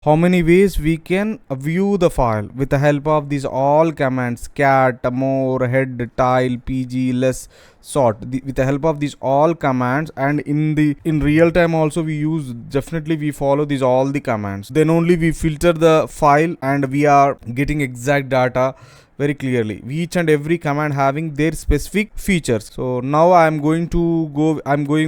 how many ways we can view the file with the help of these all commands: cat, more, head, tile, pg, less, sort. With the help of these all commands, and in real time also we use, definitely we follow these all the commands, then only we filter the file and we are getting exact data very clearly. Each and every command having their specific features. So now I'm going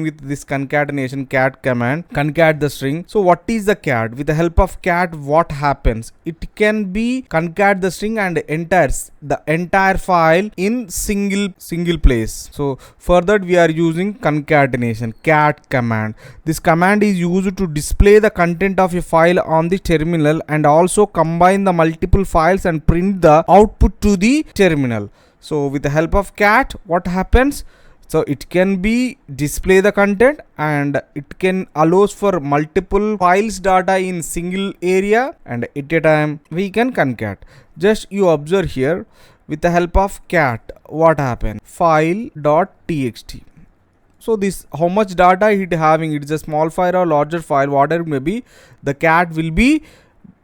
with this concatenation cat command, concat the string. So what is the cat? With the help of cat, what happens? It can be concat the string and enters the entire file in single place. So for that we are using concatenation cat command. This command is used to display the content of a file on the terminal and also combine the multiple files and print the output to the terminal. So with the help of cat, what happens? So it can be display the content and it can allows for multiple files data in single area, and at a time we can concat. Just you observe here, with the help of cat, what happened? File.txt. So this, how much data it having, it is a small file or larger file, whatever it may be, the cat will be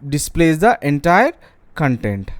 displays the entire content.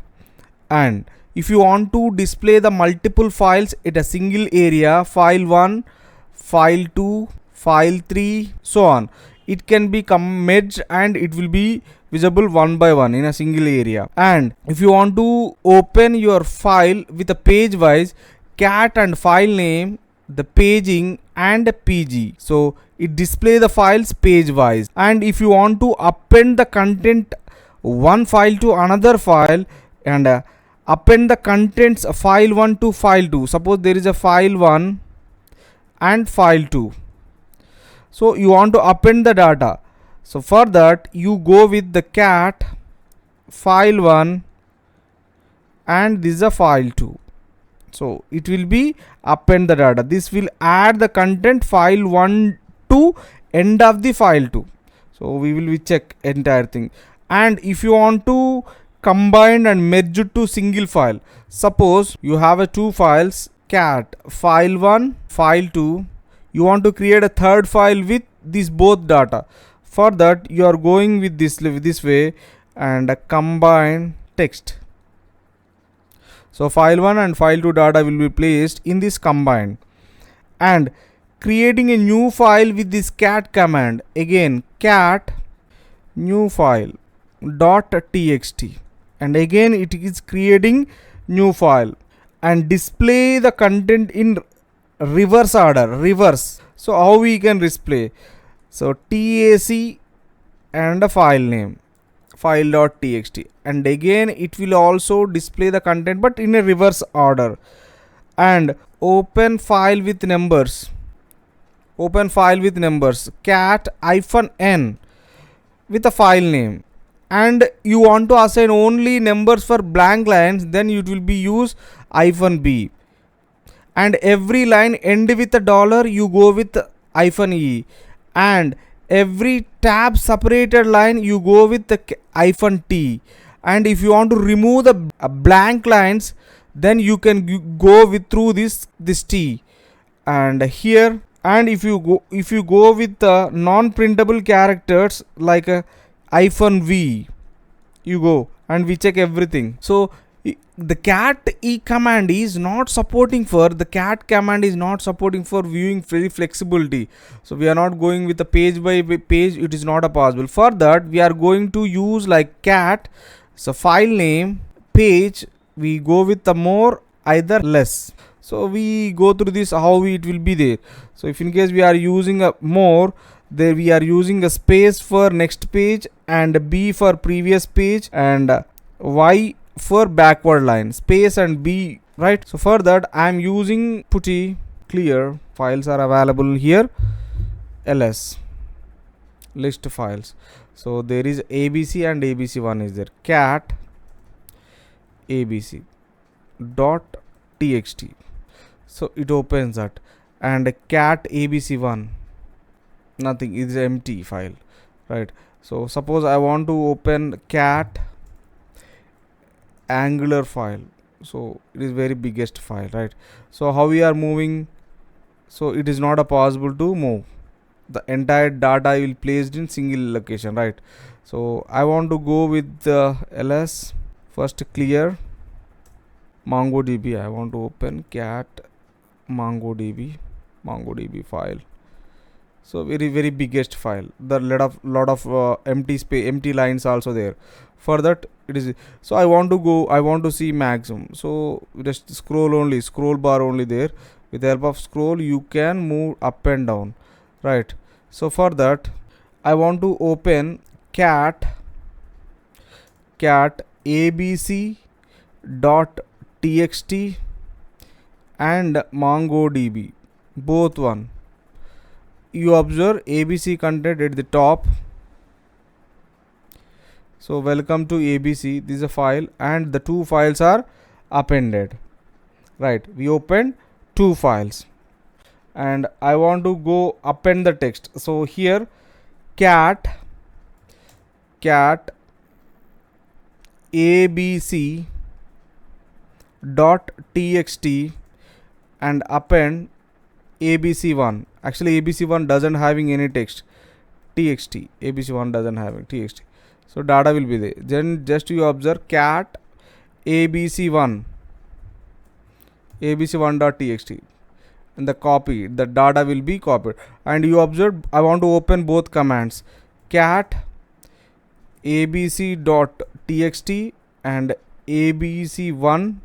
And if you want to display the multiple files at a single area, file 1, file 2, file 3, so on, it can be merged and it will be visible one by one in a single area. And if you want to open your file with a page wise, cat and file name, the paging and pg, so it display the files page wise. And if you want to append the content one file to another file and append the contents file 1 to file 2, suppose there is a file 1 and file 2, so you want to append the data. So for that you go with the cat file 1 and this is a file 2, so it will be append the data. This will add the content file 1 to end of the file 2. So we will check entire thing. And if you want to combine and merge it to single file, suppose you have a two files, cat file 1 file 2, you want to create a third file with this both data. For that you are going with this way and combine text. So file 1 and file 2 data will be placed in this combine, and creating a new file with this cat command, again cat new file dot txt, and again it is creating new file and display the content in reverse order. So how we can display? So tac and a file name file.txt, and again it will also display the content but in a reverse order. And open file with numbers, cat -n with a file name, and you want to assign only numbers for blank lines, then it will be use -b, and every line end with a dollar, you go with -e, and every tab separated line you go with the -t. And if you want to remove the blank lines, then you can go with through this t. And here, and if you go with the non-printable characters like a -v, you go and we check everything. So the cat e command is not supporting for viewing very flexibility. So we are not going with the page by page, it is not a possible. For that we are going to use like cat, so file name, page, we go with the more either less. So we go through this how it will be there. So if in case we are using a more, there we are using a space for next page and b for previous page and y for backward line, space and b, right? So for that I am using putty clear files are available here, ls list files. So there is abc and abc1 is there, cat abc dot txt, so it opens that, and cat abc1 nothing, it is empty file, right? So suppose I want to open cat angular file, so it is very biggest file, right? So how we are moving, so it is not a possible to move the entire data will placed in single location, right? So I want to go with the ls. First clear MongoDB. I want to open cat MongoDB file. So very biggest file. The lot of empty lines also there. For that it is, so I want to see maximum. So just scroll bar only there. With the help of scroll you can move up and down, right? So for that I want to open cat abc dot txt and MongoDB, both one. You observe ABC content at the top. So welcome to ABC. This is a file and the two files are appended, right? We opened two files and I want to go append the text. So here cat abc dot txt and append abc1. Actually abc1 doesn't having any text, txt. abc1 doesn't having txt, so data will be there. Then just you observe cat abc1 dot txt and the data will be copied. And you observe I want to open both commands, cat abc dot txt and abc1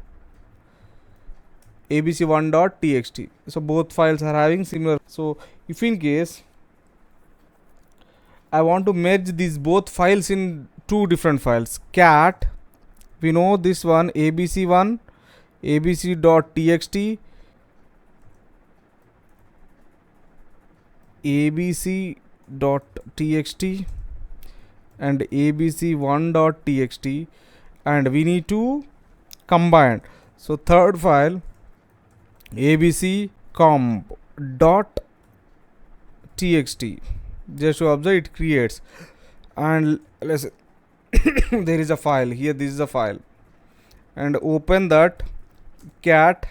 dot txt. So both files are having similar. So if in case I want to merge these both files in two different files, cat, we know this one abc1 abc dot txt abc dot txt and abc1 dot txt, and we need to combine. So third file abc comp dot txt, just to observe it creates. And let's there is a file here, this is a file, and open that cat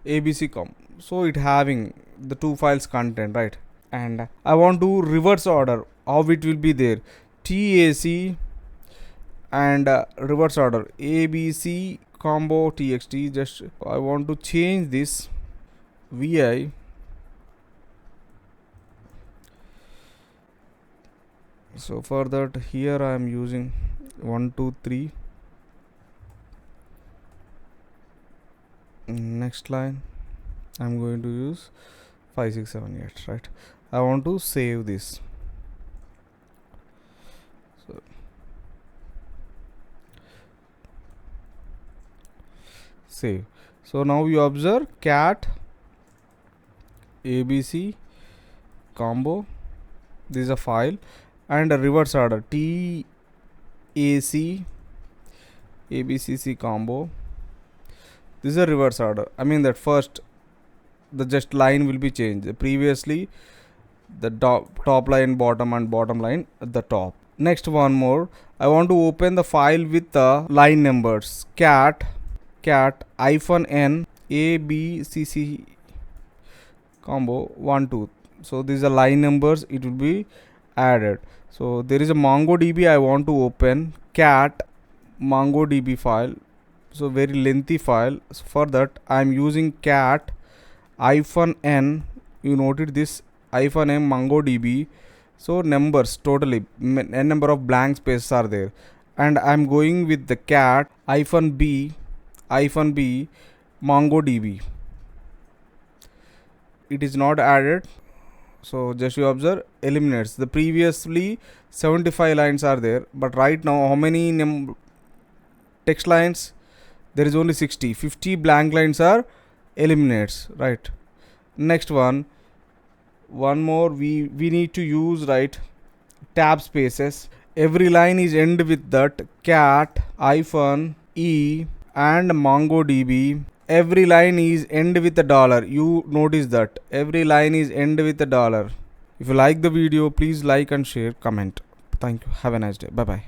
abc comp. So it having the two files content, right? And I want to reverse order how it will be there, tac and reverse order abc combo txt. Just I want to change this vi. So for that here I am using 1 2 3. Next line I'm going to use 5 6 7 8, right? I want to save this. So save. So now you observe cat abc combo, this is a file, and a reverse order tac abcc combo, this is a reverse order. I mean that first the just line will be changed. Previously the top line bottom and bottom line at the top. Next one more, I want to open the file with the line numbers, cat -n abcc combo 1 2. So these are line numbers, it will be added. So there is a MongoDB I want to open, cat MongoDB file, so very lengthy file. So for that I am using cat -n, you noted this -m MongoDB. So numbers totally n number of blank spaces are there, and I am going with the cat -b MongoDB. It is not added, so just you observe eliminates. The previously 75 lines are there, but right now how many text lines? There is only 60. 50 blank lines are eliminates, right? Next one more, we need to use, right, tab spaces. Every line is end with that cat -e and MongoDB. Every line is end with a dollar. You notice that every line is end with a dollar. If you like the video, please like and share, comment. Thank you. Have a nice day. Bye bye.